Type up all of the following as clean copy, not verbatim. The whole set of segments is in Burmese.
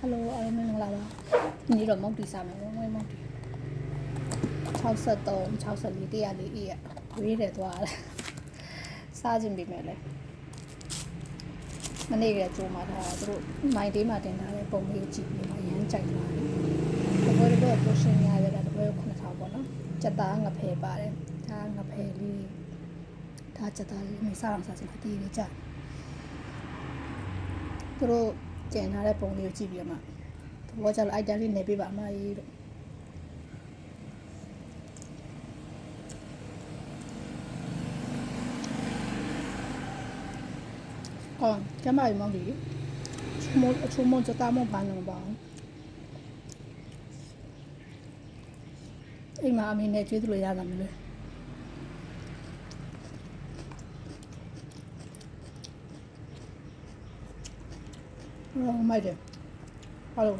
Hello အားလုံးမင်္ဂလာပါဒီတော့မုတ်တီစားမယ်ဝင်းမုတ်တီ63 64 104အေးရဝေးတယ်သွားတယ်စားခြင်းပြီမဲ့လေမနေ့ကကြိုးမှာထားတာသူတို့မိုင်းတေးမှာတင်ထားတဲ့ပုံလေးကိုကြည့်ပြီးမှရမ်းကြိုက်သွားတယ်တပွဲတော့ပိုရှင်ရရတာတပွဲ9000ပေါ့နော်စက်သားငဖယ်ပါတယ်ဒါငဖယ်လေးဒါစက်သားလေးမစားအောင်စားစင်အတီးလေးကြသူတို့ကျန်ထားတဲ့ပုံလေးကိုကြည့်ပြီးမှဘောကြလို့အိုက်တန်လေးနေပြပါအမကြီးတို့အော်ကျမရေမောင်ကြီးချုံမစတာမဘာနံပါအိမ်မှာအမေနဲ့ကျွေးသလိုရတာမလို့အော်မိုက်တယ်ဟာလို့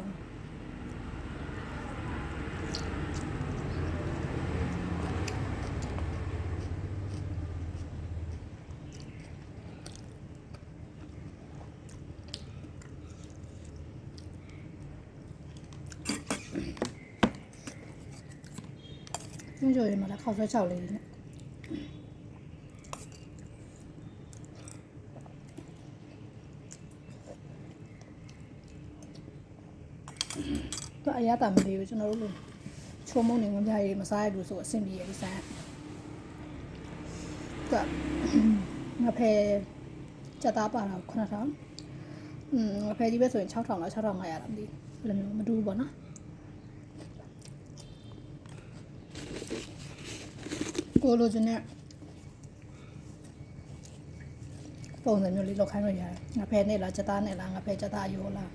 ညှို့ရမှာလားခောက်ဆွဲချောက်လေးနဲ့တော့အရသာမလေးကိုကျွန်တော်တို့ချိုးမုံနေငပြားရည်မစားရဘူးဆိုအဆင်ပြေရည်စားတော့ငါဖဲစက်သားပါတော့9000ငါဖဲကြီးပဲဆိုရင်6000လား6500လားမသိဘူးဘယ်လိုမျိုးမတူဘူးပေါ့နော်ကိုလိုချင်တဲ့ပုံစံမျိုးလေးလောက်ခိုင်းလို့ရတယ်ငါဖဲနဲ့လားစက်သားနဲ့လားငါဖဲစက်သားရိုးလား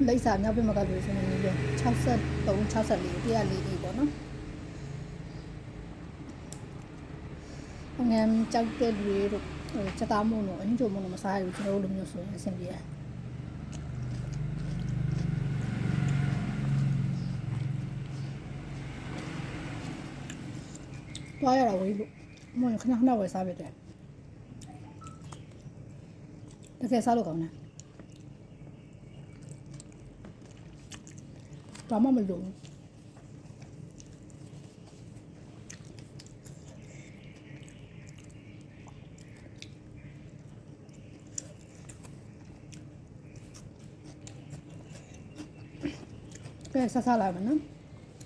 လိပ်စာမြောက်ပြမကလို့ဆိုနေပြီ63 64 104အေးပေါ့နော်ငမ်ကြောက်တဲ့လူတွေတို့စက်သားမုံတို့အင်းချိုမုံတို့မစားရဘူးကျွန်တော်တို့လိုမျိုးဆိုရင်အဆင်ပြေတယ်တွားရတာဝေးလို့မုံခဏခဏဝယ်စားပြတယ်တကယ်စားလို့ကောင်းတယ်ဘာမှမလုပ်ဘူးကဲစားလာမယ်နော်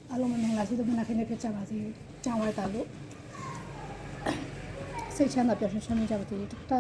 အားလုံးမင်္ဂလာရှိတဲ့မနက်ခင်းနဲ့ဖြစ်ကြပါစေကြောင်းဝိုက်တာလို့စိတ်ချမ်းသာပျော်ရွှင်နေကြပါစေတတာ